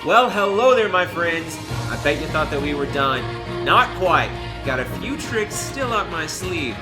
Well, hello there, my friends. I bet you thought that we were done. Not quite. Got a few tricks still up my sleeve.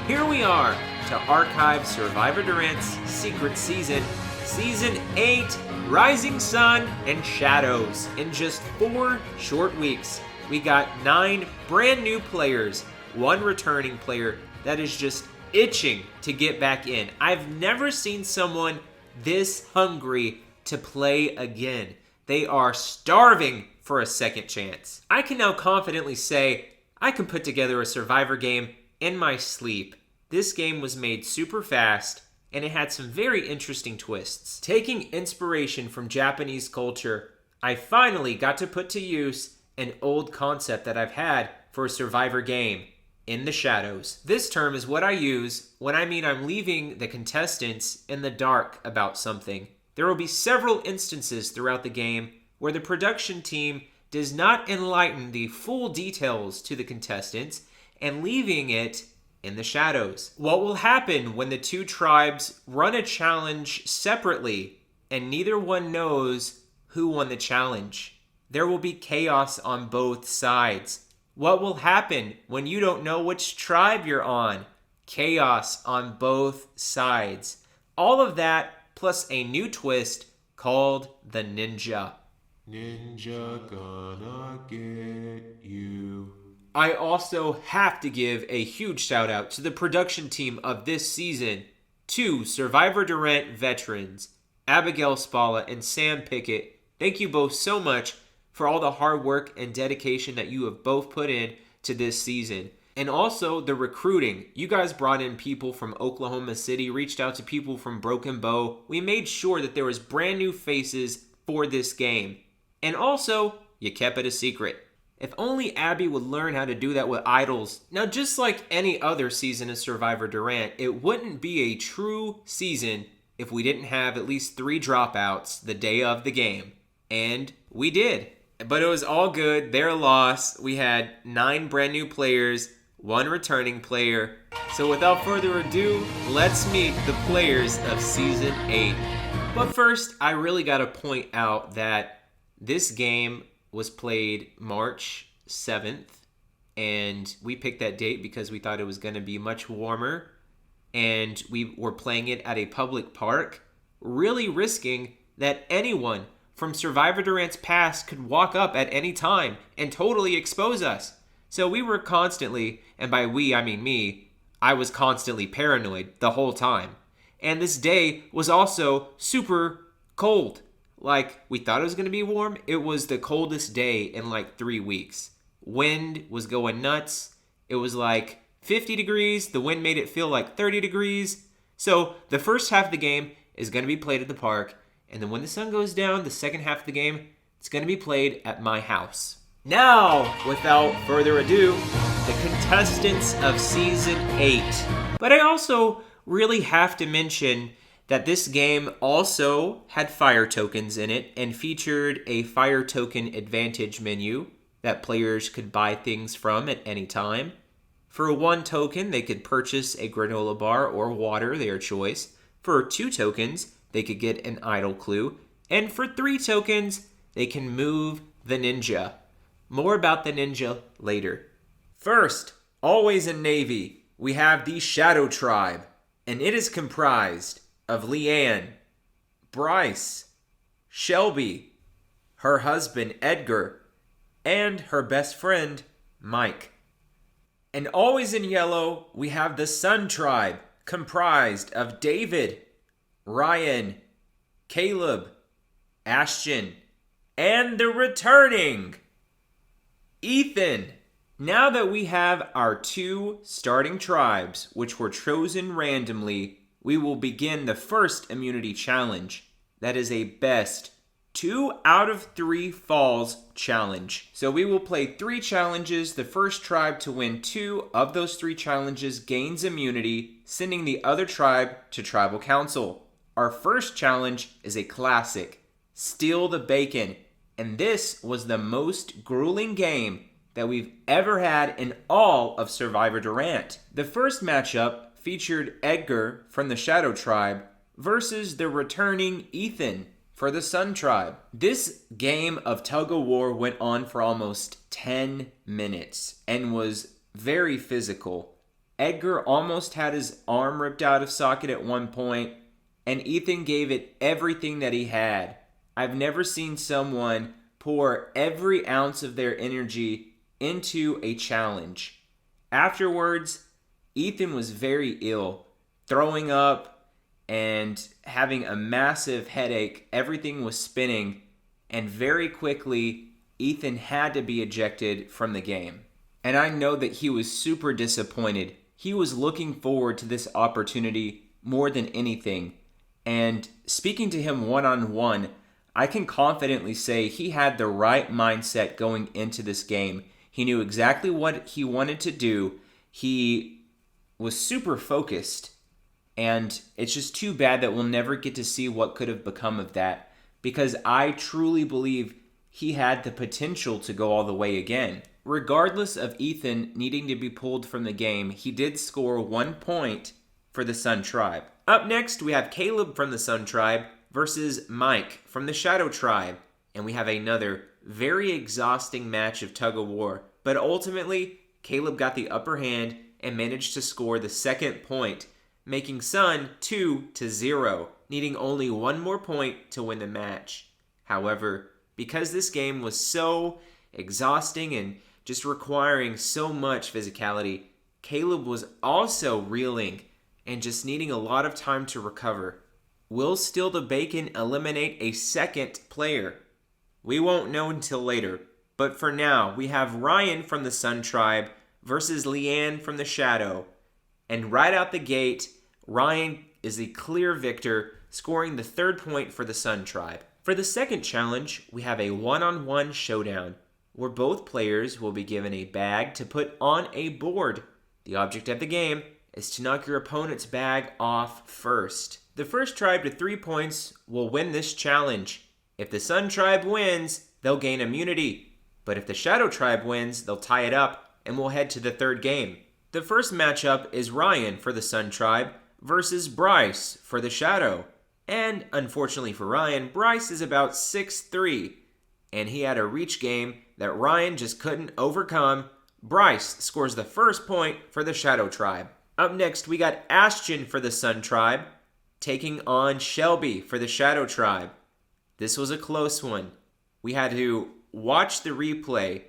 Here we are to archive Survivor Durant's secret season, Season 8, Rising Sun and Shadows. In just 4 short weeks, we got 9 brand new players, 1 returning player that is just itching to get back in. I've never seen someone this hungry to play again. They are starving for a second chance. I can now confidently say I can put together a Survivor game in my sleep. This game was made super fast, and it had some very interesting twists. Taking inspiration from Japanese culture, I finally got to put to use an old concept that I've had for a Survivor game, in the shadows. This term is what I use when I mean I'm leaving the contestants in the dark about something. There will be several instances throughout the game where the production team does not enlighten the full details to the contestants and leaving it in the shadows. What will happen when the 2 tribes run a challenge separately and neither one knows who won the challenge? There will be chaos on both sides. What will happen when you don't know which tribe you're on? Chaos on both sides. All of that plus a new twist called the Ninja. Ninja gonna get you. I also have to give a huge shout out to the production team of this season, 2 Survivor Durant veterans, Abigail Spalla and Sam Pickett. Thank you both so much for all the hard work and dedication that you have both put in to this season. And also the recruiting. You guys brought in people from Oklahoma City, reached out to people from Broken Bow. We made sure that there was brand new faces for this game. And also, you kept it a secret. If only Abby would learn how to do that with idols. Now, just like any other season of Survivor Durant, it wouldn't be a true season if we didn't have at least 3 dropouts the day of the game. And we did. But it was all good. Their loss. We had 9 brand new players, 1 returning player. So without further ado, let's meet the players of Season 8. But first, I really got to point out that this game was played March 7th. And we picked that date because we thought it was going to be much warmer. And we were playing it at a public park, really risking that anyone from Survivor Durant's past could walk up at any time and totally expose us. So we were constantly, and by we I mean me, I was constantly paranoid the whole time. And this day was also super cold. Like, we thought it was going to be warm. It was the coldest day in like 3 weeks. Wind was going nuts. It was like 50 degrees. The wind made it feel like 30 degrees. So the first half of the game is going to be played at the park. And then when the sun goes down, the second half of the game, it's going to be played at my house. Now, without further ado, the contestants of Season 8. But I also really have to mention that this game also had fire tokens in it and featured a fire token advantage menu that players could buy things from at any time. For 1 token, they could purchase a granola bar or water, their choice. For 2 tokens, they could get an idol clue. And for 3 tokens, they can move the ninja. More about the ninja later. First, always in Navy, we have the Shadow Tribe. And it is comprised of Leanne, Bryce, Shelby, her husband Edgar, and her best friend Mike. And always in yellow, we have the Sun Tribe, comprised of David, Ryan, Caleb, Ashton, and the returning Ethan. Now that we have our 2 starting tribes, which were chosen randomly, we will begin the first immunity challenge. That is a best 2 out of 3 falls challenge. So we will play 3 challenges. The first tribe to win 2 of those 3 challenges gains immunity, sending the other tribe to tribal council. Our first challenge is a classic, Steal the Bacon. And this was the most grueling game that we've ever had in all of Survivor Durant. The first matchup featured Edgar from the Shadow Tribe versus the returning Ethan for the Sun Tribe. This game of tug-of-war went on for almost 10 minutes and was very physical. Edgar almost had his arm ripped out of socket at one point, and Ethan gave it everything that he had. I've never seen someone pour every ounce of their energy into a challenge. Afterwards, Ethan was very ill, throwing up and having a massive headache. Everything was spinning, and very quickly, Ethan had to be ejected from the game. And I know that he was super disappointed. He was looking forward to this opportunity more than anything. And speaking to him one-on-one, I can confidently say he had the right mindset going into this game. He knew exactly what he wanted to do. He was super focused. And it's just too bad that we'll never get to see what could have become of that, because I truly believe he had the potential to go all the way again. Regardless of Ethan needing to be pulled from the game, he did score 1 point for the Sun Tribe. Up next, we have Caleb from the Sun Tribe versus Mike from the Shadow Tribe. And we have another very exhausting match of tug-of-war. But ultimately, Caleb got the upper hand and managed to score the second point, making Sun 2-0, needing only one more point to win the match. However, because this game was so exhausting and just requiring so much physicality, Caleb was also reeling and just needing a lot of time to recover. Will Steal the Bacon eliminate a second player? We won't know until later, but for now, we have Ryan from the Sun Tribe versus Leanne from the Shadow. And right out the gate, Ryan is the clear victor, scoring the third point for the Sun Tribe. For the second challenge, we have a one-on-one showdown, where both players will be given a bag to put on a board. The object of the game is to knock your opponent's bag off first. The first tribe to 3 points will win this challenge. If the Sun Tribe wins, they'll gain immunity. But if the Shadow Tribe wins, they'll tie it up and we'll head to the third game. The first matchup is Ryan for the Sun Tribe versus Bryce for the Shadow. And unfortunately for Ryan, Bryce is about 6'3", and he had a reach game that Ryan just couldn't overcome. Bryce scores the first point for the Shadow Tribe. Up next, we got Ashton for the Sun Tribe, taking on Shelby for the Shadow Tribe. This was a close one. We had to watch the replay,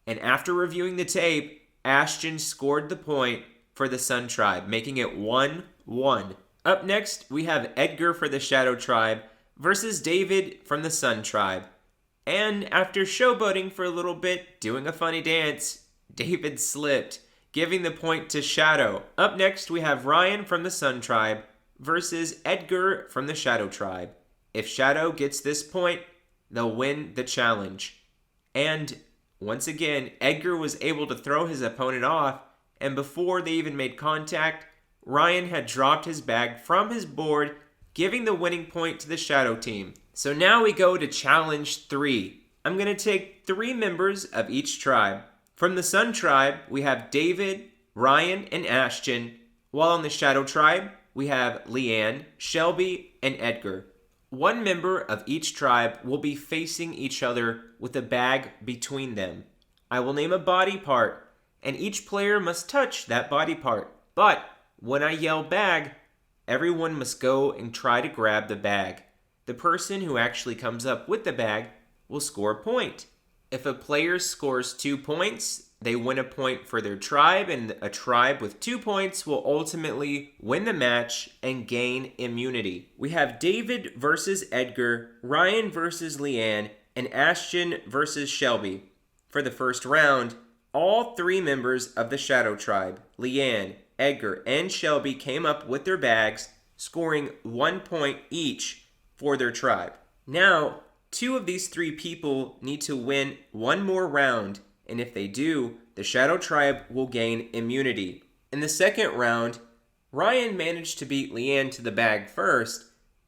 and after reviewing the tape, Ashton scored the point for the Sun Tribe, making it 1-1. Up next, we have Edgar for the Shadow Tribe versus David from the Sun Tribe. And after showboating for a little bit, doing a funny dance, David slipped, giving the point to Shadow. Up next, we have Ryan from the Sun Tribe versus Edgar from the Shadow Tribe. If Shadow gets this point, they'll win the challenge. And once again, Edgar was able to throw his opponent off, and before they even made contact, Ryan had dropped his bag from his board, giving the winning point to the Shadow team. So now we go to Challenge 3. I'm going to take 3 members of each tribe. From the Sun Tribe, we have David, Ryan, and Ashton, while on the Shadow Tribe, we have Leanne, Shelby, and Edgar. 1 member of each tribe will be facing each other with a bag between them. I will name a body part, and each player must touch that body part. But when I yell bag, everyone must go and try to grab the bag. The person who actually comes up with the bag will score a point. If a player scores 2 points, they win a point for their tribe, and a tribe with 2 points will ultimately win the match and gain immunity. We have David versus Edgar, Ryan versus Leanne, and Ashton versus Shelby. For the first round, all 3 members of the Shadow Tribe, Leanne, Edgar, and Shelby, came up with their bags, scoring 1 point each for their tribe. Now, 2 of these 3 people need to win 1 more round, and if they do, the Shadow Tribe will gain immunity. In the second round, Ryan managed to beat Leanne to the bag first.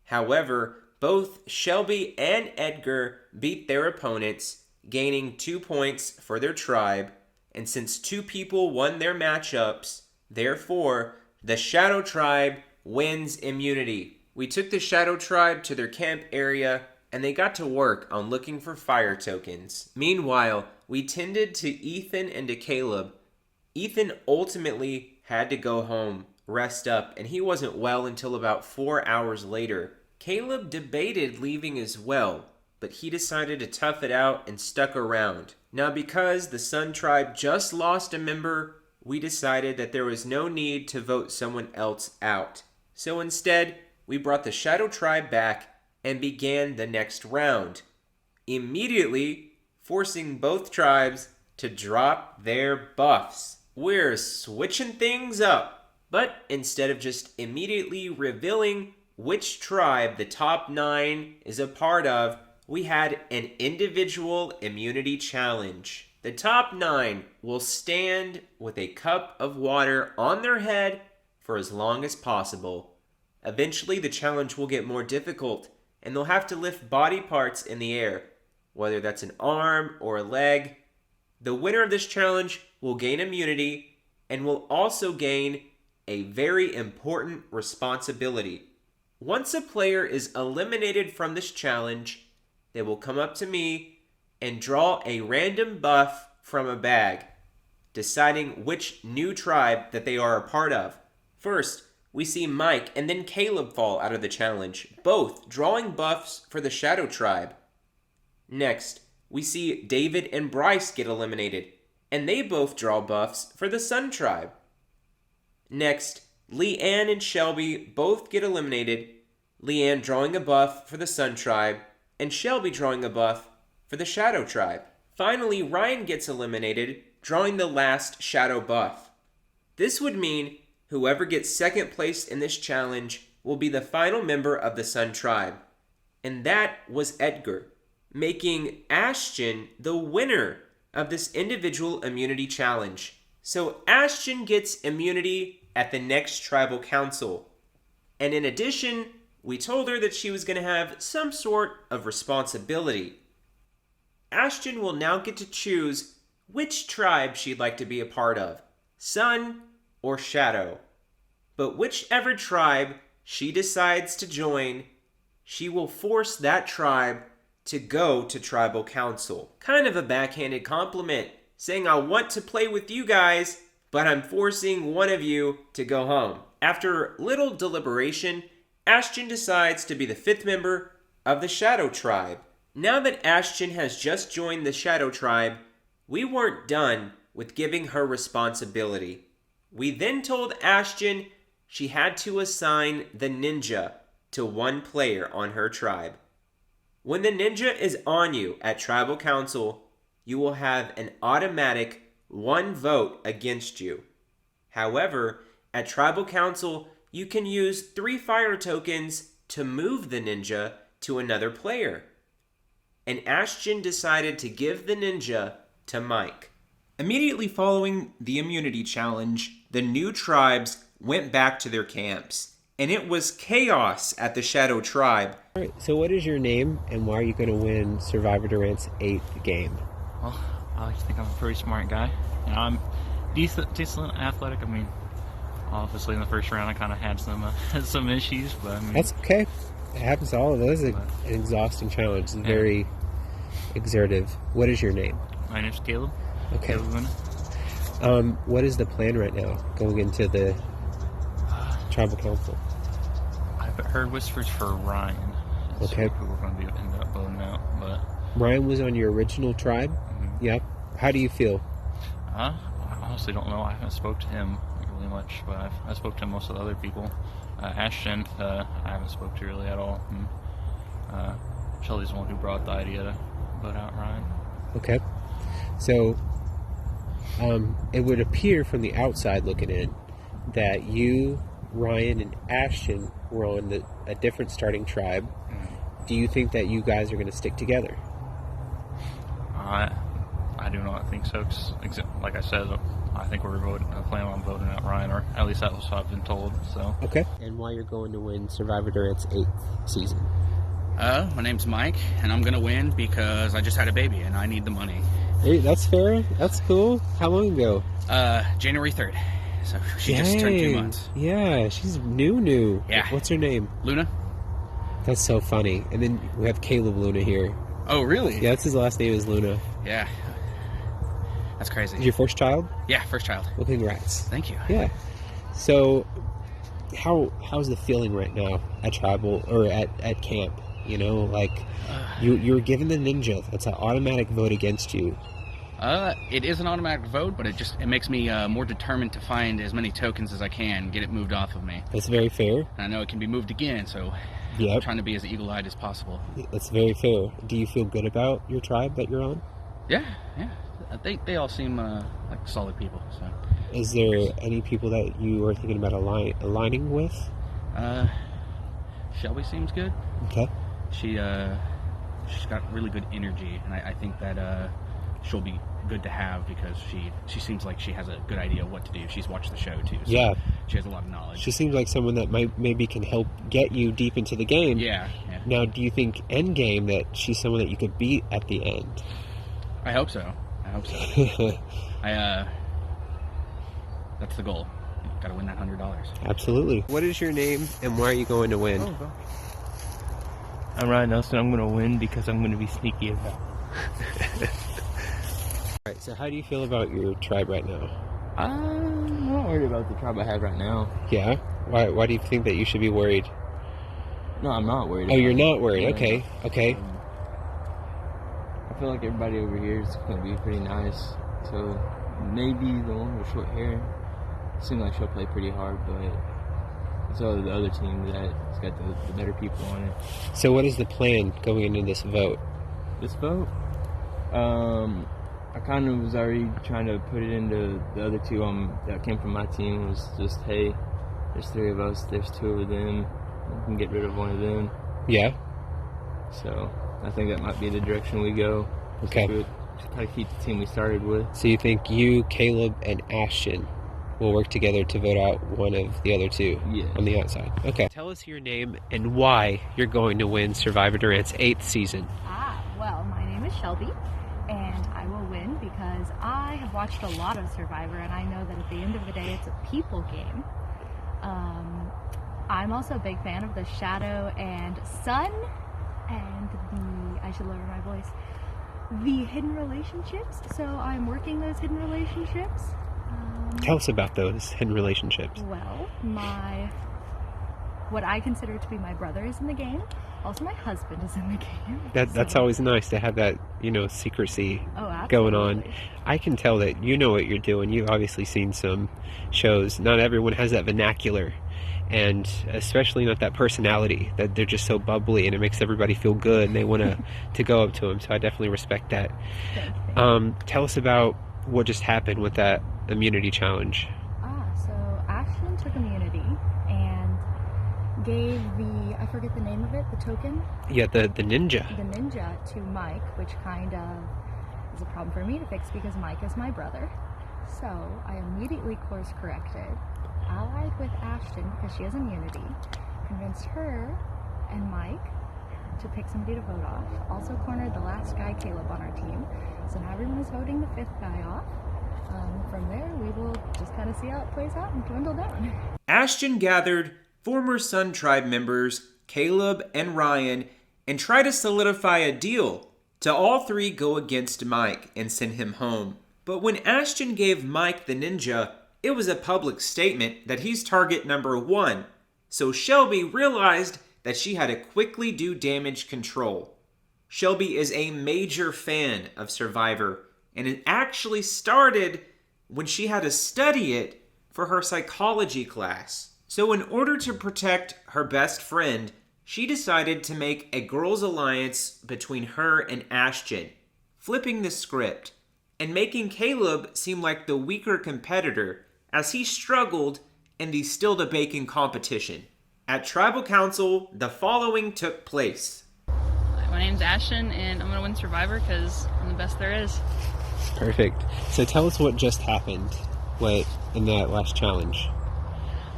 However, both Shelby and Edgar beat their opponents, gaining 2 points for their tribe. And since 2 people won their matchups, therefore, the Shadow Tribe wins immunity. We took the Shadow Tribe to their camp area, and they got to work on looking for fire tokens. Meanwhile, we tended to Ethan and to Caleb. Ethan ultimately had to go home, rest up, and he wasn't well until about 4 hours later. Caleb debated leaving as well, but he decided to tough it out and stuck around. Now, because the Sun Tribe just lost a member, we decided that there was no need to vote someone else out. So instead, we brought the Shadow Tribe back and began the next round, immediately forcing both tribes to drop their buffs. We're switching things up, but instead of just immediately revealing which tribe the top 9 is a part of, we had an individual immunity challenge. The top 9 will stand with a cup of water on their head for as long as possible. Eventually, the challenge will get more difficult, and they'll have to lift body parts in the air, whether that's an arm or a leg. The winner of this challenge will gain immunity and will also gain a very important responsibility. Once a player is eliminated from this challenge, they will come up to me and draw a random buff from a bag, deciding which new tribe that they are a part of. First, we see Mike and then Caleb fall out of the challenge, both drawing buffs for the Shadow Tribe. Next, we see David and Bryce get eliminated, and they both draw buffs for the Sun Tribe. Next, Leanne and Shelby both get eliminated, Leanne drawing a buff for the Sun Tribe, and Shelby drawing a buff for the Shadow Tribe. Finally, Ryan gets eliminated, drawing the last Shadow buff. This would mean whoever gets second place in this challenge will be the final member of the Sun Tribe. And that was Edgar, making Ashton the winner of this individual immunity challenge. So Ashton gets immunity at the next tribal council. And in addition, we told her that she was going to have some sort of responsibility. Ashton will now get to choose which tribe she'd like to be a part of, Sun or Shadow. But whichever tribe she decides to join, she will force that tribe to go to tribal council. Kind of a backhanded compliment, saying I want to play with you guys, but I'm forcing one of you to go home. After little deliberation, Ashton decides to be the 5th member of the Shadow Tribe. Now that Ashton has just joined the Shadow Tribe, we weren't done with giving her responsibility. We then told Ashton she had to assign the ninja to one player on her tribe. When the ninja is on you at tribal council, you will have an automatic 1 vote against you. However, at tribal council, you can use 3 fire tokens to move the ninja to another player. And Ashton decided to give the ninja to Mike. Immediately following the immunity challenge, the new tribes went back to their camps, and it was chaos at the Shadow Tribe. All right, so what is your name, and why are you going to win Survivor Durant's 8th game? Well, I like to think I'm a pretty smart guy, and I'm decent athletic. I mean, obviously in the first round I kind of had some issues, but I mean... That's okay. It happens to all of us. It's an exhausting challenge. It's very exertive. What is your name? My name's Caleb. Okay. Caleb Luna. What is the plan right now going into the tribal council? I've heard whispers for Ryan. Okay. Who we're going to end up voting out, but... Ryan was on your original tribe? Mm-hmm. Yep. How do you feel? I honestly don't know. I haven't spoke to him really much, but I spoke to most of the other people. Ashton, I haven't spoke to really at all. And, Shelly's the one who brought the idea to vote out Ryan. Okay. So, it would appear from the outside looking in that you, Ryan, and Ashton were on a different starting tribe. Mm-hmm. Do you think that you guys are going to stick together? I do not think so. 'Cause, like I said, I think we're planning on voting out Ryan, or at least that was what I've been told. So. Okay. And why you're going to win Survivor Durant's 8th season? My name's Mike, and I'm gonna win because I just had a baby and I need the money. Hey, that's fair. That's cool. How long ago? January 3rd. So she just turned 2 months. Yeah, she's new. Yeah. What's her name? Luna. That's so funny. And then we have Caleb Luna here. Oh, really? Yeah, that's his last name is Luna. Yeah. That's crazy. Is your first child? Yeah, first child. Well, congrats. Thank you. Yeah. So, how's the feeling right now at tribal or at camp? You know, like you were given the ninja. That's an automatic vote against you. It is an automatic vote, but it makes me more determined to find as many tokens as I can, get it moved off of me. That's very fair. And I know it can be moved again, so I'm trying to be as eagle-eyed as possible. That's very fair. Do you feel good about your tribe that you're on? Yeah. They all seem like solid people. So. Is there any people that you are thinking about aligning with? Shelby seems good. Okay. She's got really good energy, and I think that she'll be good to have because she seems like she has a good idea of what to do. She's watched the show too. So yeah. She has a lot of knowledge. She seems like someone that maybe can help get you deep into the game. Yeah. Now, do you think end game that she's someone that you could beat at the end? I hope so. That's the goal. Got to win that $100. Absolutely. What is your name and why are you going to win? I'm Ryan Nelson. I'm going to win because I'm going to be sneaky about it. Alright, so how do you feel about your tribe right now? I'm not worried about the tribe I have right now. Yeah? Why do you think that you should be worried? No, I'm not worried. Oh, you're not worried. Yeah. Okay. I feel like everybody over here is going to be pretty nice. So maybe the one with short hair seems like she'll play pretty hard, but it's all the other team that's got the better people on it. So what is the plan going into this vote? This vote? I kind of was already trying to put it into the other two that came from my team. Was just, hey, there's 3 of us, there's 2 of them, we can get rid of one of them. Yeah. So I think that might be the direction we go. Okay. To try to keep the team we started with. So you think you, Caleb, and Ashton will work together to vote out one of the other 2 on the outside? Okay. Tell us your name and why you're going to win Survivor Durant's 8th season. Well, my name is Shelby, and I will win because I have watched a lot of Survivor, and I know that at the end of the day, it's a people game. I'm also a big fan of the Shadow and Sun, and I should lower my voice, the hidden relationships. So I'm working those hidden relationships. Tell us about those hidden relationships. Well, what I consider to be my brother is in the game. Also, my husband is in the game. That's always nice to have that, secrecy absolutely. Going on. I can tell that you know what you're doing. You've obviously seen some shows. Not everyone has that vernacular, and especially not that personality, that they're just so bubbly and it makes everybody feel good and they want to go up to them. So I definitely respect that. Tell us about what just happened with that immunity challenge. So Ashton took immunity and gave I forget the name of it, the token? Yeah, the ninja. The ninja to Mike, which kind of is a problem for me to fix because Mike is my brother. So I immediately course corrected, allied with Ashton because she has immunity, convinced her and Mike to pick somebody to vote off. Also cornered the last guy, Caleb, on our team. So now everyone is voting the 5th guy off. From there, we will just kind of see how it plays out and dwindle down. Ashton gathered former Sun Tribe members, Caleb and Ryan, and tried to solidify a deal to all 3 go against Mike and send him home. But when Ashton gave Mike the ninja, it was a public statement that he's target number 1. So Shelby realized that she had to quickly do damage control. Shelby is a major fan of Survivor, and it actually started when she had to study it for her psychology class. So in order to protect her best friend, she decided to make a girls' alliance between her and Ashton, flipping the script and making Caleb seem like the weaker competitor as he struggled in the still-to-bacon competition. At Tribal Council, the following took place. My name's Ashton, and I'm going to win Survivor because I'm the best there is. Perfect. So tell us what just happened in that last challenge.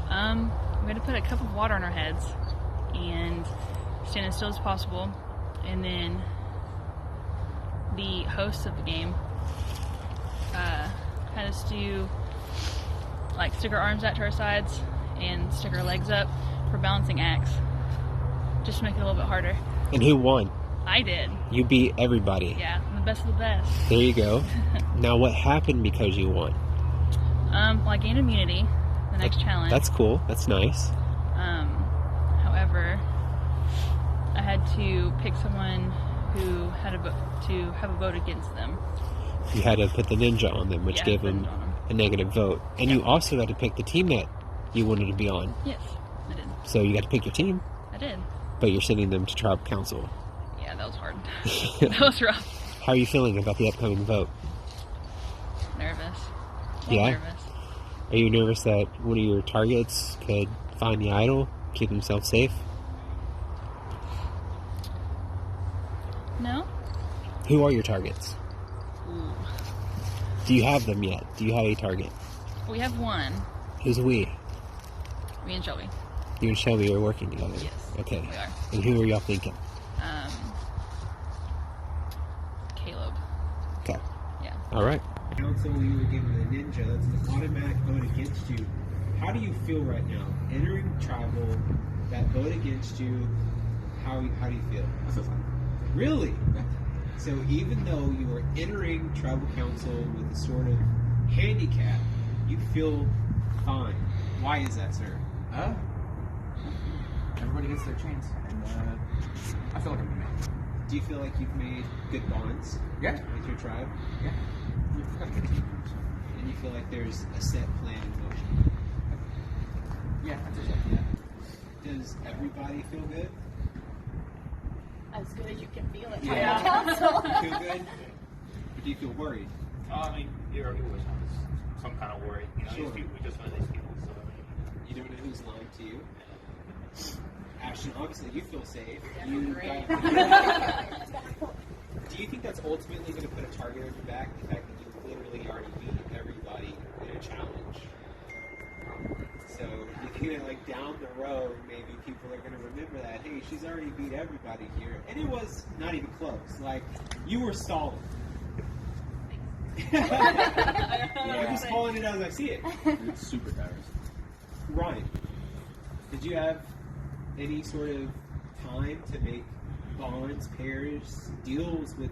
We had to put a cup of water on our heads and stand as still as possible, and then the host of the game had us stick our arms out to our sides and stick our legs up for balancing acts. just to make it a little bit harder. And who won? I did. You beat everybody. Yeah, I'm the best of the best. There you go. Now, what happened because you won? Well, I gained immunity the next challenge. That's cool. That's nice. However, I had to pick someone who had to have a vote against them. You had to put the ninja on them, which Yeah, gave put them it on 'em. a negative vote. And you also had to pick the team that you wanted to be on. Yes, I did. So you got to pick your team, I did. but you're sending them to tribal council. Yeah, that was hard. That was rough. How are you feeling about the upcoming vote? Nervous. A little Yeah? Nervous. Are you nervous that one of your targets could find the idol, keep himself safe? No? Who are your targets? Ooh. Do you have them yet? Do you have a target? We have one. Who's we? Me and Shelby. You and Shelby are working together. Yes, Okay. we are. And who are y'all thinking? Caleb. Okay. Yeah. All right. Council, you were given the ninja. That's an automatic vote against you. How do you feel right now? Entering tribal, that vote against you, how do you feel? I feel fine. Really? So even though you are entering tribal council with a sort of handicap, you feel fine. Why is that, sir? Everybody gets their chance, and I feel like I'm gonna make it. Do you feel like you've made good bonds Yeah. with your tribe? Yeah. We've got a good team. And you feel like there's a set plan in motion? Yeah, I feel like that. Does everybody feel good? As good as you can feel it. Yeah. Council. Feel good? Or do you feel worried? I mean, you always have some kind of worry. You know, Sure. these people, we just know these people, so. You don't know who's lying to you. Ashton, obviously you feel safe. Yeah, You great. Do you think that's ultimately going to put a target on your back? The fact that you literally already beat everybody in a challenge. So you think that, like, down the road, maybe people are going to remember that. Hey, she's already beat everybody here, and it was not even close. Like, you were stalling. I'm just calling it as I see it. It's super tiresome. Ryan, did you have any sort of time to make bonds, pairs, deals with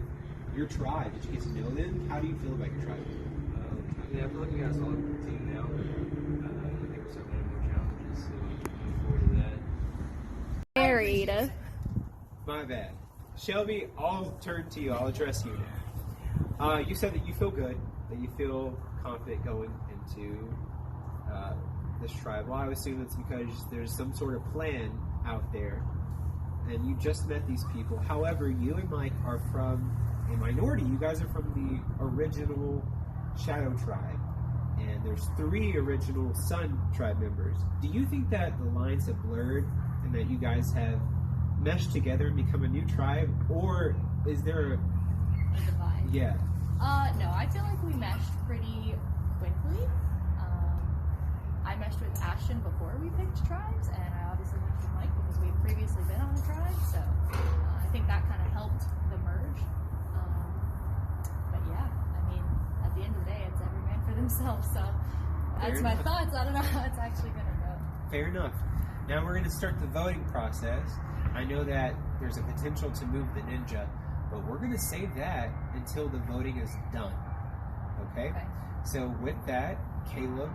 your tribe? Did you get to know them? How do you feel about your tribe? Yeah, I feel like we got a solid team now. I think we're starting to have more challenges, so looking forward to that. Married. My bad. Shelby, I'll turn to you. I'll address you now. You said that you feel good, that you feel confident going into this tribe. Well, I would assume it's because there's some sort of plan out there, and you just met these people. However, you and Mike are from a minority. You guys are from the original Shadow tribe, and there's 3 original Sun tribe members. Do you think that the lines have blurred and that you guys have meshed together and become a new tribe, or is there a Divide. yeah? No, I feel like we meshed pretty quickly. I meshed with Ashton before we picked tribes, and I obviously meshed with Mike because we had previously been on a tribe, so I think that kind of helped the merge. But yeah, I mean, at the end of the day, it's every man for themselves, so that's Fair my enough. thoughts. I don't know how it's actually going to go. Fair enough. Now we're going to start the voting process. I know that there's a potential to move the ninja, but we're going to save that until the voting is done. Okay? Okay. So with that, Caleb,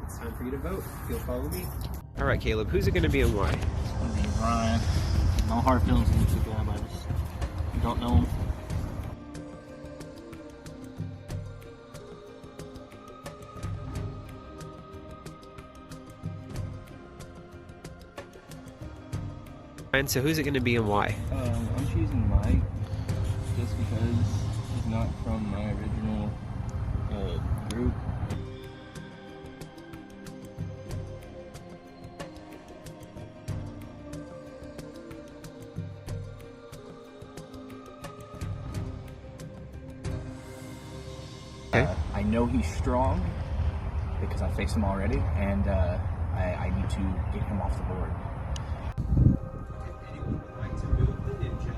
it's time for you to vote. If you'll follow me. All right, Caleb, who's it going to be and why? It's gonna be Ryan. No hard feelings against the guy, but I just don't know him. And so who's it going to be and why? I'm choosing Mike just because he's not from my original group. I know he's strong because I faced him already, and I need to get him off the board. If anyone would like to move the ninja,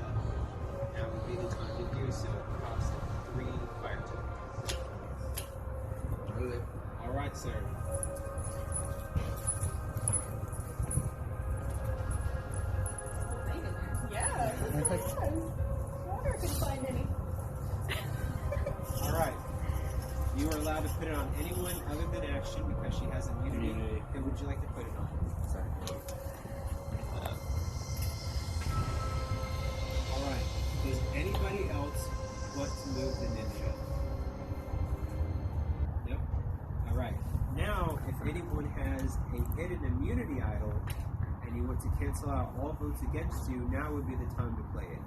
now would be the time to do so. It costs 3 fire tokens. All right, sir. Water could find any. All right. You are allowed to put it on anyone other than Ashton because she has immunity. Who would you like to put it on? Sorry. All right. Does anybody else want to move the ninja? Nope. All right. Now, if anyone has a hidden immunity idol and you want to cancel out all votes against you, now would be the time to play it.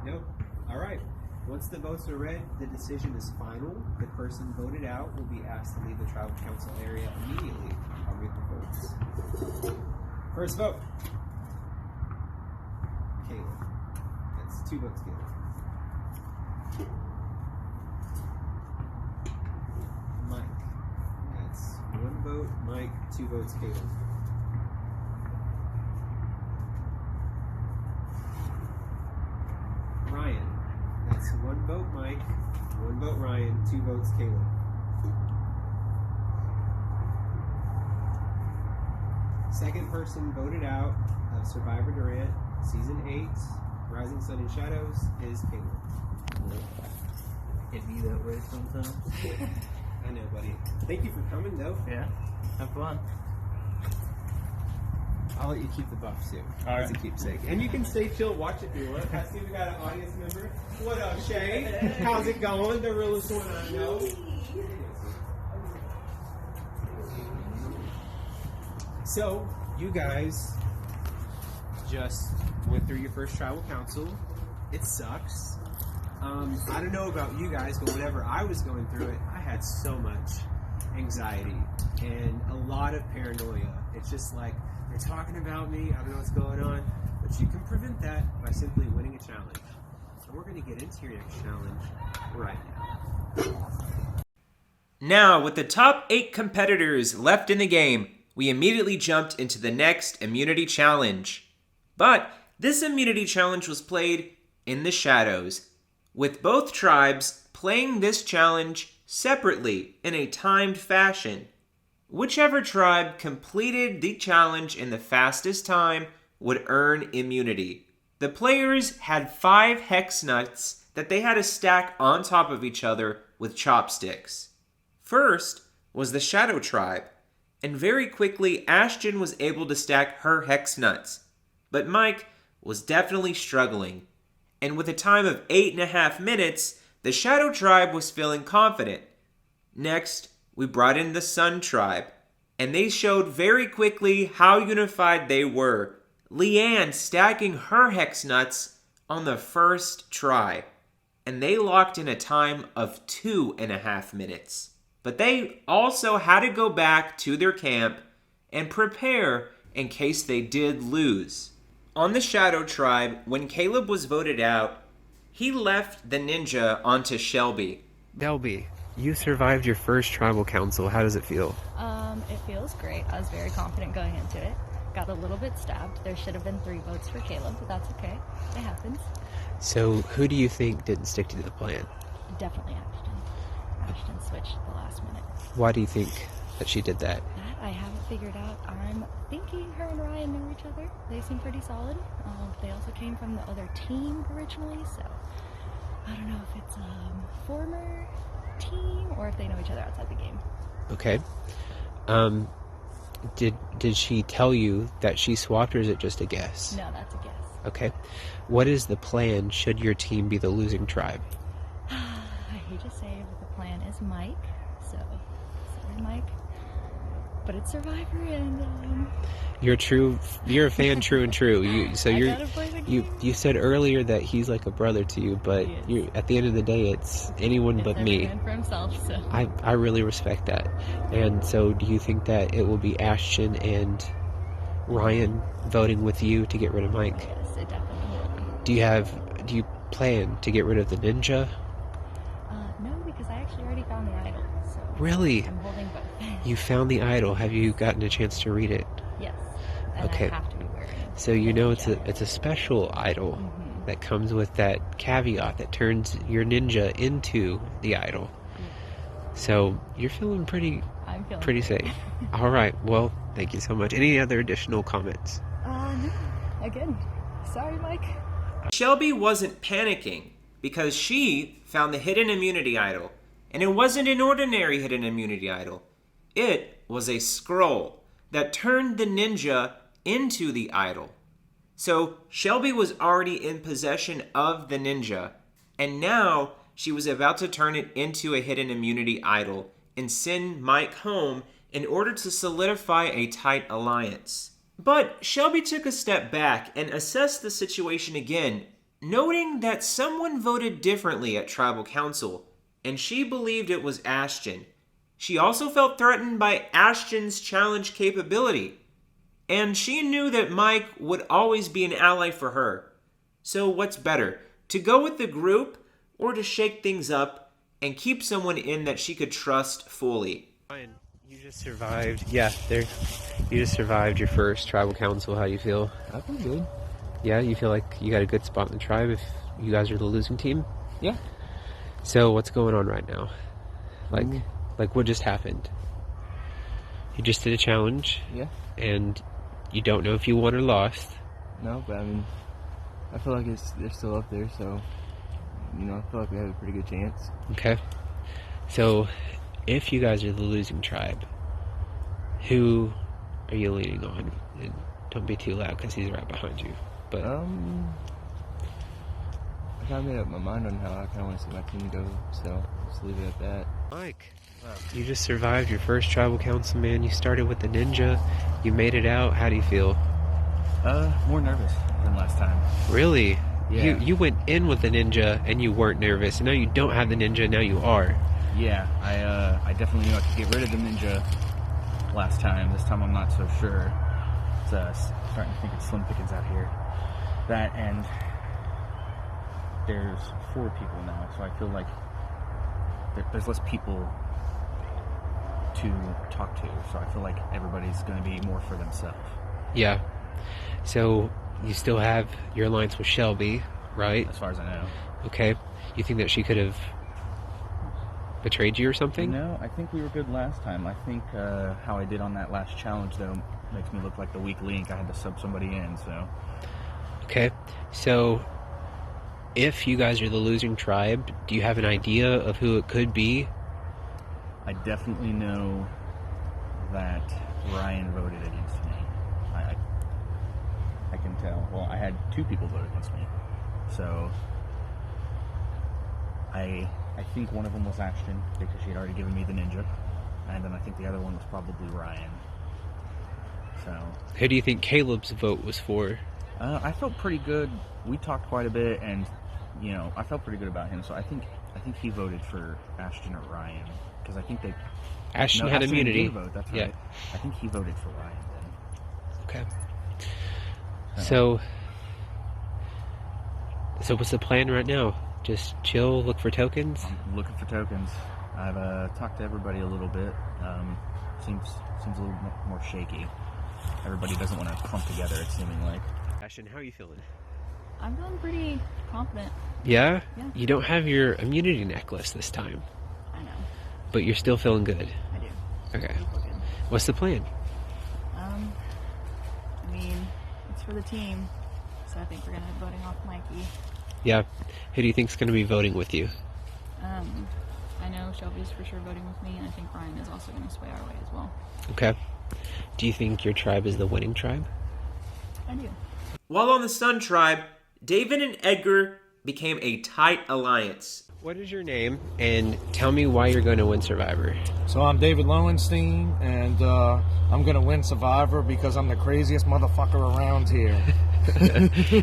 Nope. All right. Once the votes are read, the decision is final. The person voted out will be asked to leave the tribal council area immediately. I'll read the votes. First vote. Caleb. That's 2 votes, Caleb. Mike. That's 1 vote, Mike. 2 votes, Caleb. Ryan. That's 1 vote, Mike. 1 vote, Ryan. 2 votes, Caleb. Second person voted out of Survivor Durant, Season 8, Rising Sun and Shadows, is Caleb. It be that way sometimes. I know, buddy. Thank you for coming, though. Yeah, have fun. I'll let you keep the buff, too. All As a right. keepsake. And you can stay chill, watch if you want. I see we got an audience member. What up, Shay? How's it going? The realest one I know. So, you guys just went through your first tribal council. It sucks. I don't know about you guys, but whenever I was going through it, I had so much anxiety and a lot of paranoia. It's just like, they're talking about me, I don't know what's going on, but you can prevent that by simply winning a challenge. So we're going to get into your next challenge right now. Now, with the top 8 competitors left in the game, we immediately jumped into the next immunity challenge. But this immunity challenge was played in the shadows, with both tribes playing this challenge separately in a timed fashion. Whichever tribe completed the challenge in the fastest time would earn immunity. The players had 5 hex nuts that they had to stack on top of each other with chopsticks. First was the Shadow tribe, and very quickly Ashton was able to stack her hex nuts. But Mike was definitely struggling, and with a time of 8.5 minutes, the Shadow tribe was feeling confident. Next, we brought in the Sun tribe, and they showed very quickly how unified they were. Leanne stacking her hex nuts on the first try, and they locked in a time of 2.5 minutes. But they also had to go back to their camp and prepare in case they did lose. On the Shadow tribe, when Caleb was voted out, he left the ninja onto Shelby. Delby, you survived your first tribal council. How does it feel? It feels great. I was very confident going into it. Got a little bit stabbed. There should have been 3 votes for Caleb, but that's okay. It happens. So, who do you think didn't stick to the plan? Definitely Ashton. Ashton switched at the last minute. Why do you think that she did that? That I haven't figured out. I'm thinking her and Ryan know each other. They seem pretty solid. They also came from the other team originally, so I don't know if it's a former team or if they know each other outside the game. Okay. Did she tell you that she swapped, or is it just a guess? No, that's a guess. Okay. What is the plan should your team be the losing tribe? I hate to say it, but the plan is Mike. So, sorry, Mike. But it's Survivor, and You're a fan, true and true. You gotta play the game. you said earlier that he's like a brother to you, but He is. you at the end of the day, it's anyone but every me. man for himself. So I really respect that. And so, do you think that it will be Ashton and Ryan voting with you to get rid of Mike? yes, it definitely will be. Do you plan to get rid of the ninja? No, because I actually already found the idol. So Really? I'm holding both. You found the idol. Have you gotten a chance to read it? Yes. And Okay. I have to be wearing it. So you know it's Yeah. a special idol Mhm. that comes with that caveat that turns your ninja into the idol. So you're feeling pretty I'm feeling pretty good. safe. All right. Well, thank you so much. Any other additional comments? No. Again, Sorry, Mike. Shelby wasn't panicking because she found the hidden immunity idol. And it wasn't an ordinary hidden immunity idol. It was a scroll that turned the ninja into the idol. So Shelby was already in possession of the ninja, and now she was about to turn it into a hidden immunity idol and send Mike home in order to solidify a tight alliance. But Shelby took a step back and assessed the situation again, noting that someone voted differently at Tribal Council, and she believed it was Ashton. She also felt threatened by Ashton's challenge capability, and she knew that Mike would always be an ally for her. So what's better, to go with the group or to shake things up and keep someone in that she could trust fully? Ryan, you just survived. Yeah, there. You just survived your first tribal council. How do you feel? I feel good. Yeah, you feel like you got a good spot in the tribe if you guys are the losing team? Yeah. So what's going on right now? Like what just happened? You just did a challenge. Yeah. And you don't know if you won or lost. No, but I mean, I feel like they're still up there, so, you know, I feel like we have a pretty good chance. Okay. So, if you guys are the losing tribe, who are you leaning on? And don't be too loud because he's right behind you. But I kind of made up my mind on how I kind of want to see my team go, so just leave it at that. Mike, you just survived your first tribal council, man. You started with the ninja. You made it out. How do you feel? More nervous than last time. Really? Yeah. You went in with the ninja and you weren't nervous. Now you don't have the ninja. Now you are. Yeah, I definitely knew I could get rid of the ninja last time. This time I'm not so sure. It's starting to think it's slim pickings out here. That, and there's 4 people now, so I feel like there's less people to talk to, so I feel like everybody's going to be more for themselves. Yeah. So you still have your alliance with Shelby, right? As far as I know. Okay. You think that she could have betrayed you or something? No, I think we were good last time. I think how I did on that last challenge, though, makes me look like the weak link. I had to sub somebody in, so... Okay. So, if you guys are the losing tribe, do you have an idea of who it could be? I definitely know that Ryan voted against me. I can tell. Well, I had 2 people vote against me. So, I think one of them was Ashton, because she had already given me the ninja. And then I think the other one was probably Ryan. So... Who do you think Caleb's vote was for? I felt pretty good. We talked quite a bit, and, you know, I felt pretty good about him. So I think he voted for Ashton or Ryan. Because I think they... Ashton had immunity. Did vote, that's right. I think he voted for Ryan then. Okay. So what's the plan right now? Just chill, look for tokens? I'm looking for tokens. I've talked to everybody a little bit. Seems a little more shaky. Everybody doesn't want to clump together, it's seeming like. Ashton, how are you feeling? I'm feeling pretty confident. Yeah? Yeah. You don't have your immunity necklace this time, I know. but you're still feeling good. I do. Okay. What's the plan? I mean, it's for the team, so I think we're gonna be voting off Mikey. Yeah. Who do you think's going to be voting with you? I know Shelby's for sure voting with me, and I think Ryan is also going to sway our way as well. Okay. Do you think your tribe is the winning tribe? I do. While on the Sun tribe, David and Edgar became a tight alliance. What is your name, and tell me why you're going to win Survivor? So I'm David Lowenstein, and I'm going to win Survivor because I'm the craziest motherfucker around here.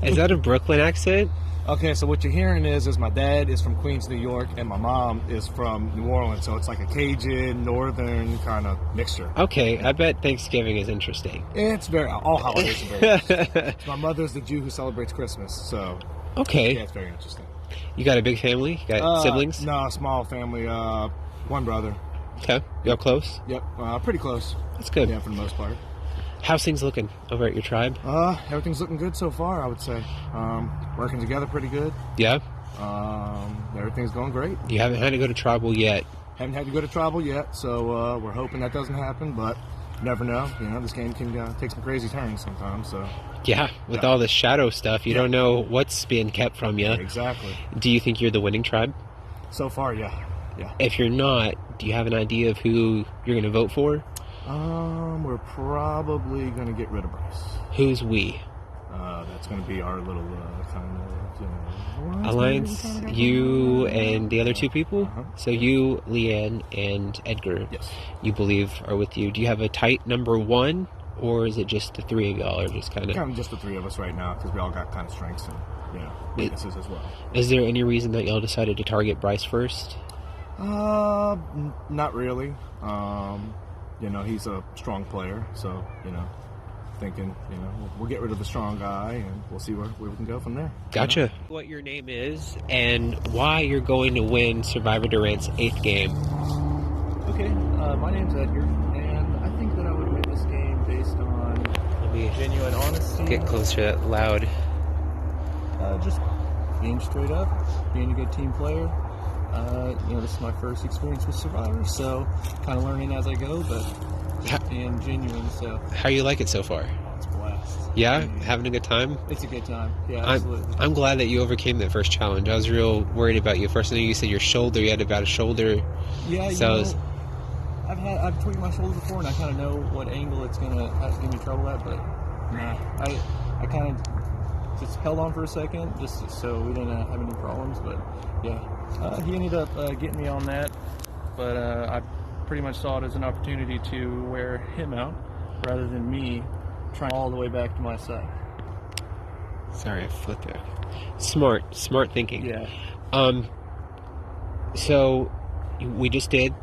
Is that a Brooklyn accent? Okay, so what you're hearing is my dad is from Queens, New York, and my mom is from New Orleans, so it's like a Cajun, northern kind of mixture. Okay, I bet Thanksgiving is interesting. It's all holidays are very interesting. My mother's the Jew who celebrates Christmas, so Okay. yeah, it's very interesting. You got a big family? You got siblings? No, small family, one brother. Okay. Y'all close? Yep, pretty close. That's good. Yeah, for the most part. How's things looking over at your tribe? Everything's looking good so far, I would say. Working together pretty good. Yeah? Everything's going great. You haven't had to go to tribal yet. Haven't had to go to tribal yet, so we're hoping that doesn't happen, but never know. This game can take some crazy turns sometimes. So Yeah, with all the shadow stuff, you don't know what's being kept from you. exactly. Do you think you're the winning tribe? So far, yeah. If you're not, do you have an idea of who you're going to vote for? We're probably going to get rid of Bryce. Who's we? That's going to be our little kind of Alliance, you and the other two people? Uh-huh. So you, Leanne, and Edgar, Yes. you believe are with you. Do you have a tight number one, or is it just the three of y'all, or just kind of... Kind of just the three of us right now because we all got kind of strengths and weaknesses as well. Is there any reason that y'all decided to target Bryce first? Not really. He's a strong player, so thinking we'll get rid of the strong guy and we'll see where we can go from there. Gotcha. What your name is and why you're going to win Survivor Durant's 8th game. Okay, my name's Edgar, and I think that I would win this game based on Let me genuine honesty. get closer, loud. Just being straight up, being a good team player. This is my first experience with Survivor, so kind of learning as I go, but being genuine, so How you like it so far? it's a blast. Yeah? Having a good time? It's a good time. Yeah, absolutely. I'm glad that you overcame that first challenge. I was real worried about you. First, I know you said your shoulder. You had about a shoulder. Yeah, I've tweaked my shoulder before, and I kind of know what angle it's gonna give me trouble at. But nah, I kind of just held on for a second, just so we didn't have any problems. But yeah, he ended up getting me on that. But I pretty much saw it as an opportunity to wear him out rather than me trying all the way back to my side. Sorry, I flipped there. Smart thinking. Yeah. So we just did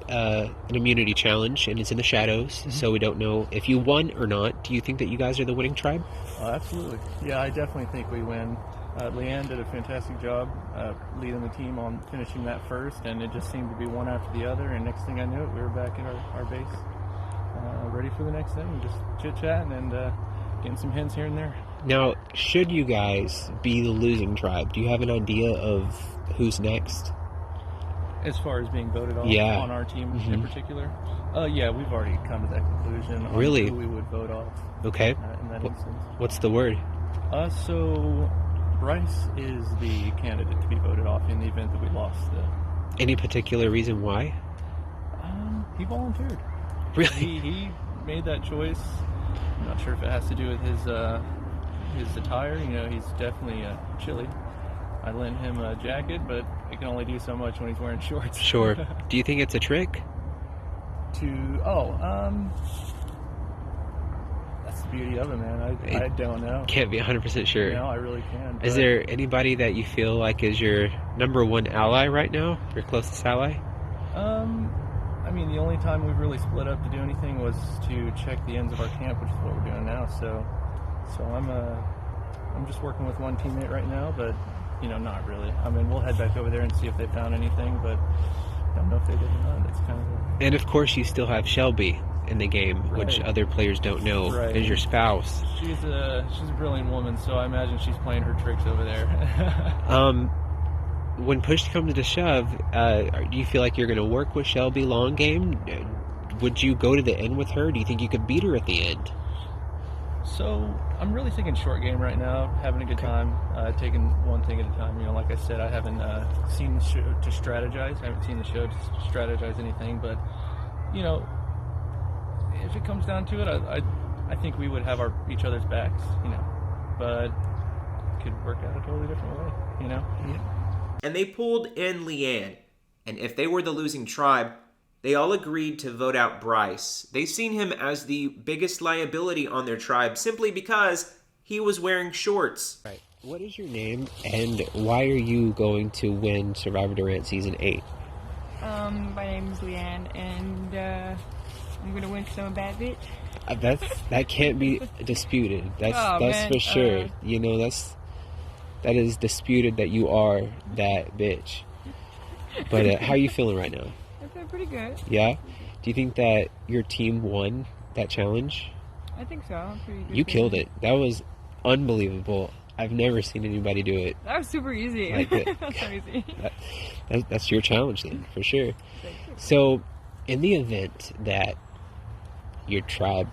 an immunity challenge, and it's in the shadows, so we don't know if you won or not. Do you think that you guys are the winning tribe? Absolutely. Yeah, I definitely think we win. Leanne did a fantastic job leading the team on finishing that first, and it just seemed to be one after the other, and next thing I knew it, we were back at our base, ready for the next thing, just chit-chatting and getting some hints here and there. Now, should you guys be the losing tribe, do you have an idea of who's next? As far as being voted on on our team in particular? Yeah, we've already come to that conclusion on Really? who we would vote off Okay. in that instance. What's the word? So Bryce is the candidate to be voted off in the event that we lost. Any particular reason why? He volunteered. Really? He made that choice. I'm not sure if it has to do with his attire. He's definitely chilly. I lent him a jacket, but it can only do so much when he's wearing shorts. Sure. Do you think it's a trick? That's the beauty of it, man. I don't know. Can't be 100% sure. No, I really can't. Is there anybody that you feel like is your number one ally right now? Your closest ally? I mean, the only time we've really split up to do anything was to check the ends of our camp, which is what we're doing now. So I'm just working with one teammate right now, but not really. I mean, we'll head back over there and see if they found anything, but I don't know if they did or not. It's kind of. And of course, you still have Shelby in the game, which other players don't know, is your spouse. She's a brilliant woman, so I imagine she's playing her tricks over there. When push comes to shove, do you feel like you're going to work with Shelby long game? Would you go to the end with her? Do you think you could beat her at the end? So I'm really thinking short game right now, having a good time, taking one thing at a time. Like I said, I haven't seen the show to strategize. I haven't seen the show to strategize anything, but if it comes down to it, I think we would have each other's backs, but it could work out a totally different way, Yeah. And they pulled in Leanne, and if they were the losing tribe, they all agreed to vote out Bryce. They've seen him as the biggest liability on their tribe simply because he was wearing shorts. Right. What is your name, and why are you going to win Survivor Durant Season 8? My name's Leanne, and I'm gonna win some bad bitch. That can't be disputed. That's for sure. That is disputed that you are that bitch. But how are you feeling right now? I feel pretty good. Yeah? Do you think that your team won that challenge? I think so. I'm pretty good. You killed it. That was unbelievable. I've never seen anybody do it. That was super easy. Like that. That's so easy. That's your challenge then, for sure. So, in the event that your tribe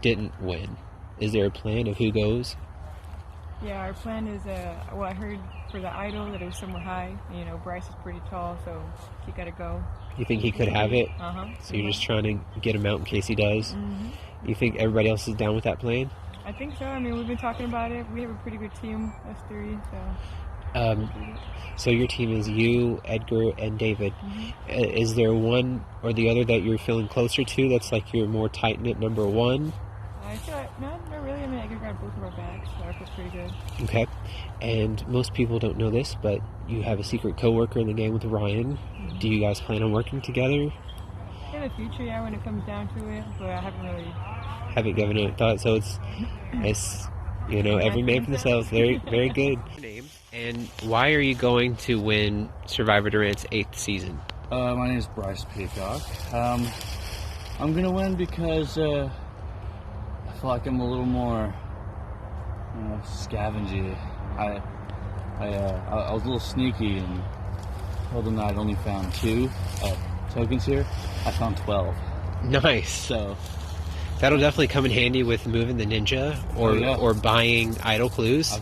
didn't win, is there a plan of who goes? Yeah, our plan is, well, I heard for the idol that it was somewhere high. You know, Bryce is pretty tall, so he got to go. You think he could have it? Uh-huh. So you're just trying to get him out in case he does? Mm-hmm. You think everybody else is down with that plan? I think so. I mean, we've been talking about it. We have a pretty good team, us three, so... So your team is you, Edgar, and David. Mm-hmm. Is there one or the other that you're feeling closer to that's like your more tight-knit number one? I feel like, no, not really. I mean, I could grab both of our bags, so I feel pretty good. Okay. And most people don't know this, but you have a secret coworker in the game with Ryan. Mm-hmm. Do you guys plan on working together? In the future, yeah, when it comes down to it, but I haven't really... Haven't given it a thought, so it's you know, every man for themselves. Very, very good. And why are you going to win Survivor Durant's 8th season? My name is Bryce Peacock. I'm gonna win because I feel like I'm a little more scavengy. I was a little sneaky and told them that I'd only found 2 tokens here. I found 12. Nice. So that'll definitely come in handy with moving the ninja or buying idol clues. I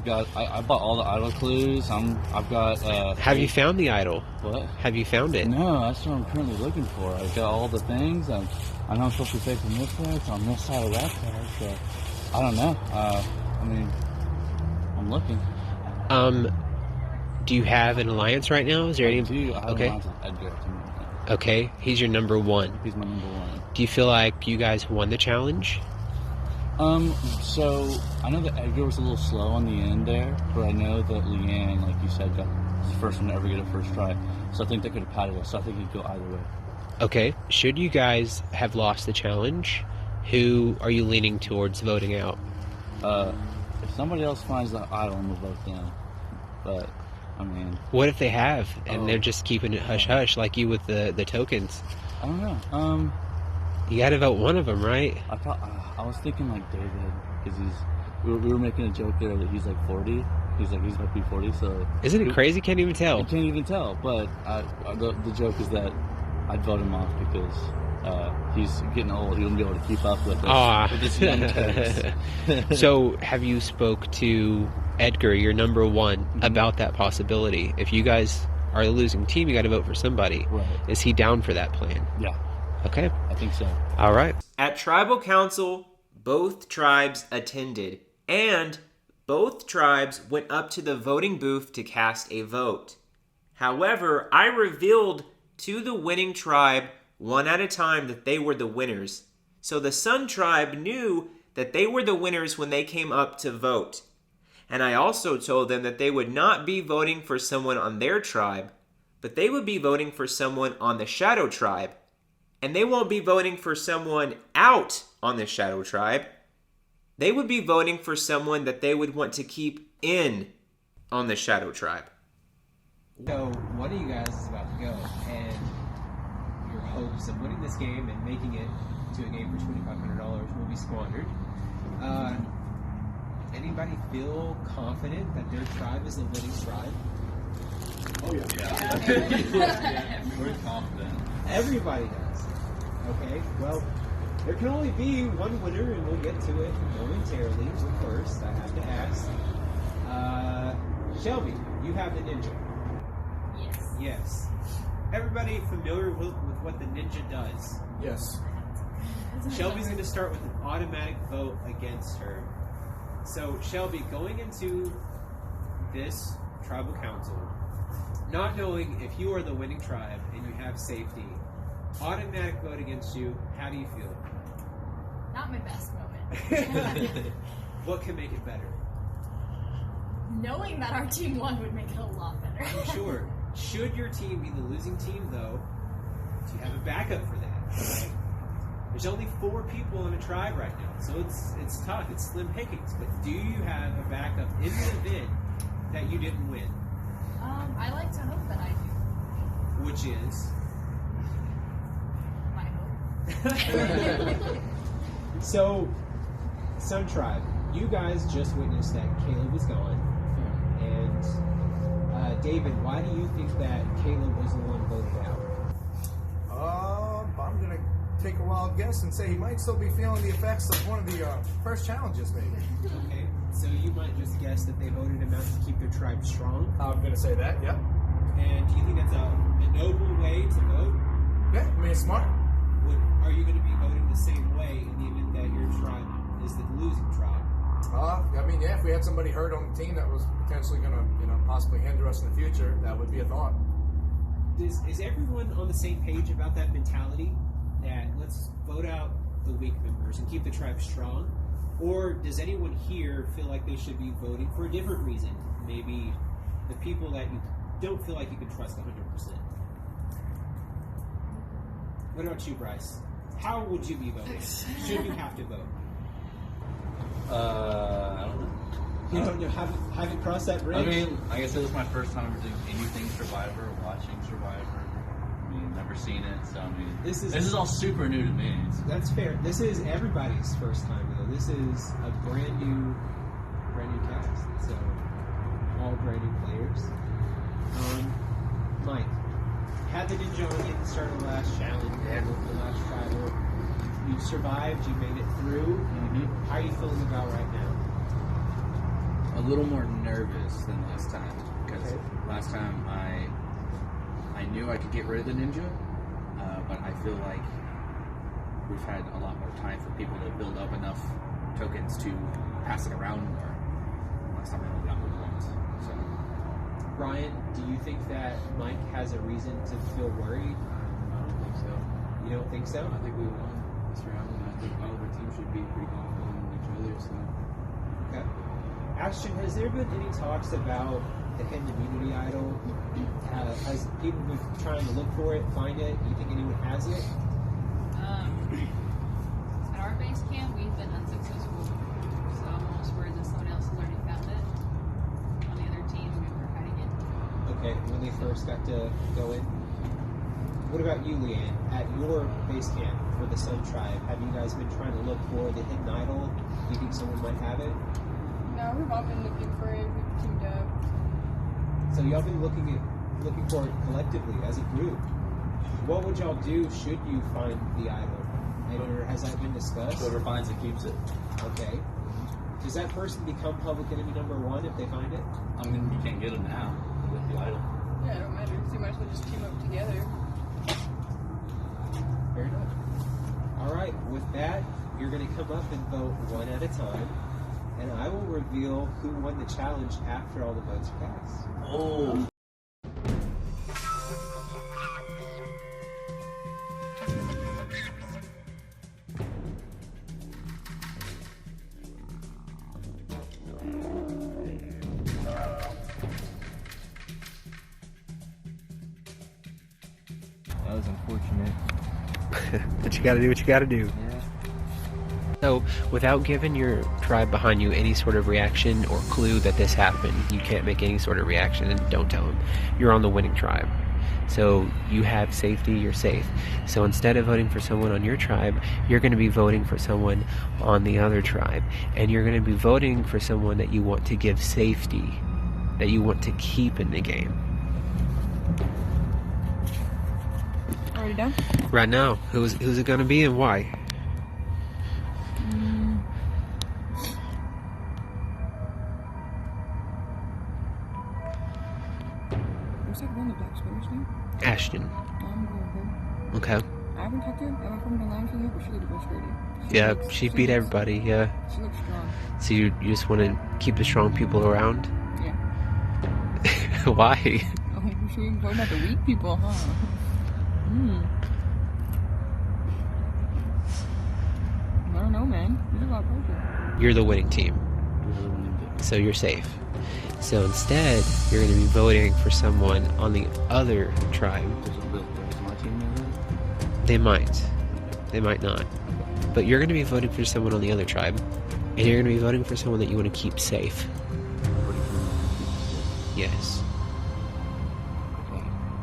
bought all the idol clues. I've got. Have you found the idol? What? Have you found it? No, that's what I'm currently looking for. I've got all the things. I know I'm supposed to take from this way, it's on this side of that side. So I don't know. I mean, I'm looking. Do you have an alliance right now? Is there any? I have okay. an alliance with Edgar. Okay, he's your number one. He's my number one. Do you feel like you guys won the challenge? So I know that Edgar was a little slow on the end there, but I know that Leanne, like you said, got the first one to ever get a first try. So I think they could have padded us. So I think he'd go either way. Okay. Should you guys have lost the challenge, who are you leaning towards voting out? If somebody else finds the idol, I'm gonna vote them. But I mean, what if they have and they're just keeping it hush hush like you with the tokens? I don't know. You got to vote one of them, right? I was thinking like David, because we were making a joke there that he's like 40. He's about to be 40. So isn't it crazy? Can't even tell. I can't even tell. But the joke is that I'd vote him off because he's getting old. He won't be able to keep up with us. With this young kids. So have you spoke to Edgar, your number one, about that possibility? If you guys are a losing team, you got to vote for somebody. Right. Is he down for that plan? Yeah. Okay. I think so. All right. At Tribal Council, both tribes attended, and both tribes went up to the voting booth to cast a vote. However, I revealed to the winning tribe one at a time that they were the winners. So the Sun tribe knew that they were the winners when they came up to vote. And I also told them that they would not be voting for someone on their tribe, but they would be voting for someone on the Shadow tribe. And they won't be voting for someone out on the Shadow tribe. They would be voting for someone that they would want to keep in on the Shadow tribe. So one of you guys is about to go, and your hopes of winning this game and making it to a game for $2,500 will be squandered. Anybody feel confident that their tribe is the winning tribe? Oh yeah. We're confident. Everybody does. Okay, well, there can only be one winner, and we'll get to it momentarily. But first, I have to ask, Shelby, you have the ninja. Yes. Yes. Everybody familiar with what the ninja does? Yes. Shelby's going to start with an automatic vote against her. So, Shelby, going into this tribal council, not knowing if you are the winning tribe and you have safety, automatic vote against you, how do you feel? Not my best moment. What can make it better? Knowing that our team won would make it a lot better. I'm sure. Should your team be the losing team, though, do you have a backup for that? Right? There's only 4 people in a tribe right now, so it's tough. It's slim pickings. But do you have a backup in the event that you didn't win? I like to hope that I do. Which is? My hope. So, Sun Tribe, you guys just witnessed that Caleb was gone. And, David, why do you think that Caleb was the one voted out? I'm gonna take a wild guess and say he might still be feeling the effects of one of the first challenges, maybe. Okay, so you might just guess that they voted him out to keep their tribe strong. I'm going to say that, yeah. And do you think that's a noble way to vote? Yeah, I mean, it's smart. Are you going to be voting the same way in the event that your tribe is the losing tribe? I mean, yeah, if we had somebody hurt on the team that was potentially going to, possibly hinder us in the future, that would be a thought. Is everyone on the same page about that mentality that let's vote out the weak members and keep the tribe strong? Or does anyone here feel like they should be voting for a different reason? Maybe the people that you don't feel like you can trust 100%. What about you, Bryce? How would you be voting? Should you have to vote? I don't know. You don't know, have you crossed that bridge? I mean, like I said, this is my first time ever doing anything Survivor, watching Survivor. I mean, never seen it, so I mean, this is all super new to me. That's fair. This is everybody's first time, though. This is a brand new cast, so all brand new players. Mike, had the ninja on you at the start of the last challenge, the last tribal. You survived. You made it through. Mm-hmm. How are you feeling about right now? A little more nervous than last time because last time I knew I could get rid of the ninja, but I feel like we've had a lot more time for people to build up enough tokens to pass it around more. Last time I only got moved once. So, Ryan, do you think that Mike has a reason to feel worried? I don't think so. You don't think so? I think we won this round, and I think all of our teams should be pretty confident in each other. So. Okay. Ashton, has there been any talks about the hidden immunity idol? Has people been trying to look for it, find it? Do you think anyone has it? At our base camp, we've been unsuccessful. So I'm almost worried that someone else has already found it. On the other team, we were hiding it. Okay, when they first got to go in. What about you, Leanne? At your base camp for the Sun Tribe, have you guys been trying to look for the hidden idol? Do you think someone might have it? No, we've all been looking for it. We've teamed up. So y'all been looking for it collectively as a group. What would y'all do should you find the idol? Or has that been discussed? whoever finds it keeps it. Okay. Does that person become public enemy number one if they find it? I mean, you can't get them now with the idol. Yeah, it don't matter. So you might as well just team up together. Fair enough. All right. With that, you're going to come up and vote one at a time. And I will reveal who won the challenge after all the votes are cast. Oh. That was unfortunate. But you gotta do what you gotta do. Yeah. So, without giving your tribe behind you any sort of reaction or clue that this happened, you can't make any sort of reaction, and don't tell them. You're on the winning tribe. So, you have safety, you're safe. So, instead of voting for someone on your tribe, you're going to be voting for someone on the other tribe. And you're going to be voting for someone that you want to give safety, that you want to keep in the game. Already done? Right now, who's it going to be and why? What's that one, the black sweater's name? Ashton. I'm going with her. Okay. I haven't talked to her. I haven't formed an alliance with her, but she looks ready. Yeah, she beat everybody, yeah. She looks strong. So you just want to keep the strong people around? Yeah. Why? Oh, so we can vote out the weak people, huh? I don't know, man. It's about poker. You're the winning team. So you're safe. So instead, you're going to be voting for someone on the other tribe. They might. They might not. But you're going to be voting for someone on the other tribe. And you're going to be voting for someone that you want to keep safe. Yes.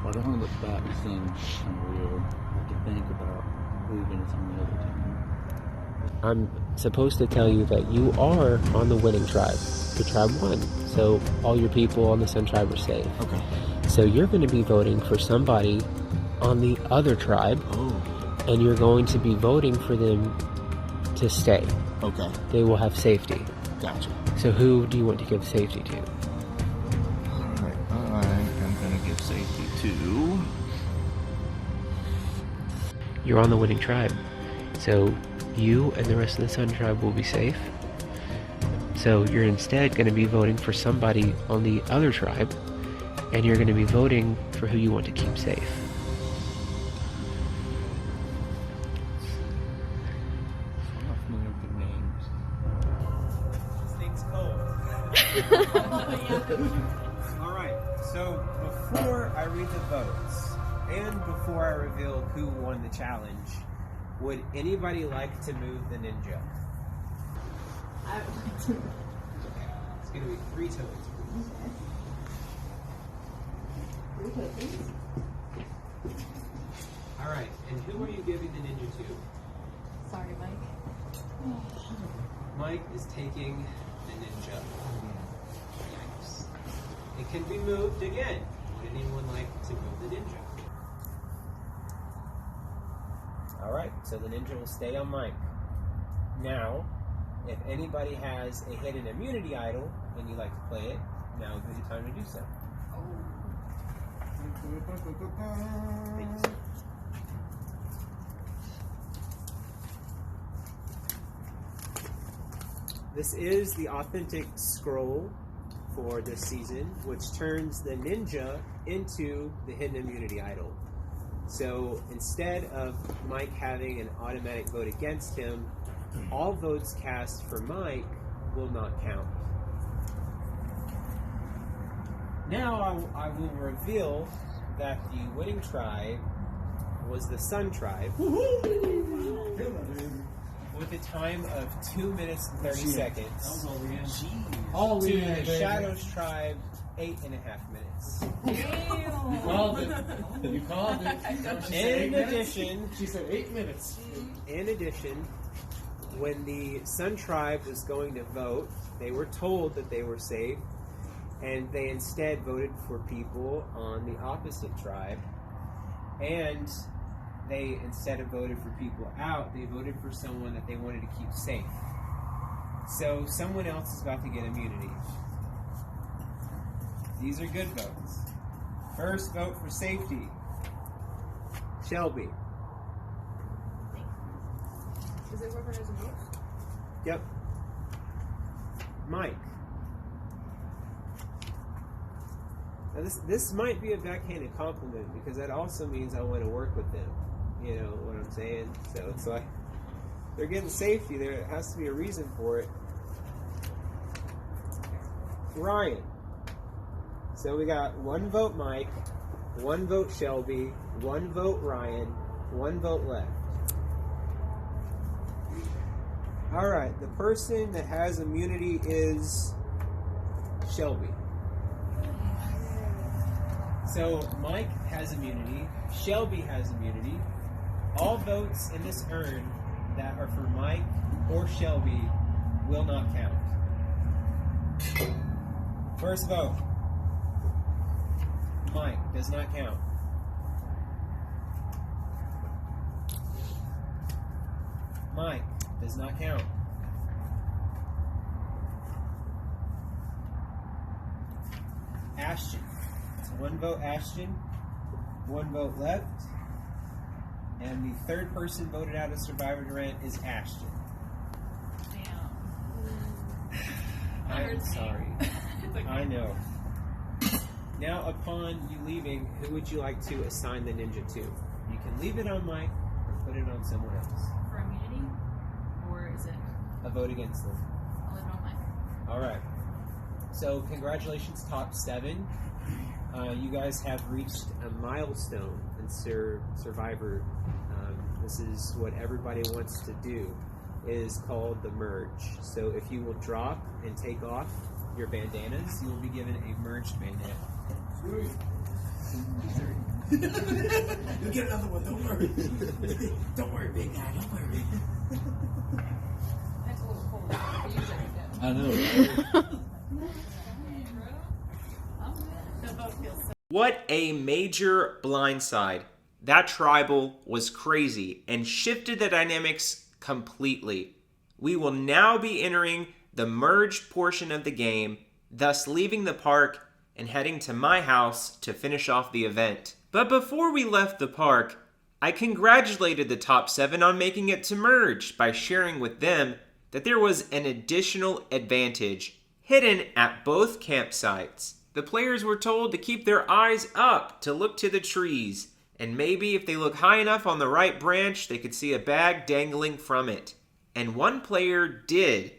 I don't want to look back and seem unreal. I have to think about moving to some other time. I'm supposed to tell you that you are on the winning tribe. The tribe won. So all your people on the Sun tribe are safe. Okay. So you're going to be voting for somebody on the other tribe. Oh. and you're going to be voting for them to stay. Okay. They will have safety. Gotcha. So who do you want to give safety to? Alright, I am going to give safety to... You're on the winning tribe. So you and the rest of the Sun tribe will be safe. So you're instead going to be voting for somebody on the other tribe, and you're going to be voting for who you want to keep safe. I'm not familiar with the names. This thing's cold. Alright, so before I read the votes, and before I reveal who won the challenge, would anybody like to move the ninja? I would like to. It's going to be 3 tokens. Alright, and who are you giving the ninja to? Sorry, Mike. Mike is taking the ninja. Yikes. It can be moved again. Would anyone like to move the ninja? Alright, so the ninja will stay on Mike. Now, if anybody has a hidden immunity idol and you like to play it, now would be the time to do so. Thank you, sir. This is the authentic scroll for this season, which turns the ninja into the hidden immunity idol. So instead of Mike having an automatic vote against him, all votes cast for Mike will not count. Now I will reveal that the winning tribe was the Sun tribe with a time of 2 minutes and 30 seconds. All we To had, the baby. Shadows tribe, 8.5 minutes. You called it. You called it. She said 8 In minutes. addition, She said 8 minutes. In addition, when the Sun tribe was going to vote, they were told that they were safe, and they instead voted for people on the opposite tribe. And they, instead of voted for people out, they voted for someone that they wanted to keep safe. So someone else is about to get immunity. These are good votes. First vote for safety, Shelby. Is it whoever has a vote? Yep. Mike. Now this might be a backhanded compliment because that also means I want to work with them. You know what I'm saying? So it's like they're getting safety. There has to be a reason for it. Ryan. So we got 1 vote Mike, 1 vote Shelby, 1 vote Ryan, 1 vote left. Alright, the person that has immunity is Shelby. So Mike has immunity, Shelby has immunity. All votes in this urn that are for Mike or Shelby will not count. First vote. Mike does not count. Mike does not count. Ashton. It's 1 vote Ashton, 1 vote left. And the third person voted out of Survivor Durant is Ashton. I'm sorry. I know. Now, upon you leaving, who would you like to assign the ninja to? You can leave it on Mike or put it on someone else. For immunity? Or is it? A vote against them. I'll leave it on Mike. All right. So, congratulations, top 7. You guys have reached a milestone in Survivor. This is what everybody wants to do. It is called the merge. So if you will drop and take off your bandanas, you will be given a merged bandana. You get another one, don't worry. Don't worry, big guy, don't worry. That's a little cold. I could use it again. I know. What a major blindside. That tribal was crazy and shifted the dynamics completely. We will now be entering the merged portion of the game, thus leaving the park and heading to my house to finish off the event. But before we left the park, I congratulated the top 7 on making it to merge by sharing with them that there was an additional advantage hidden at both campsites. The players were told to keep their eyes up to look to the trees, and maybe if they look high enough on the right branch, they could see a bag dangling from it. And one player did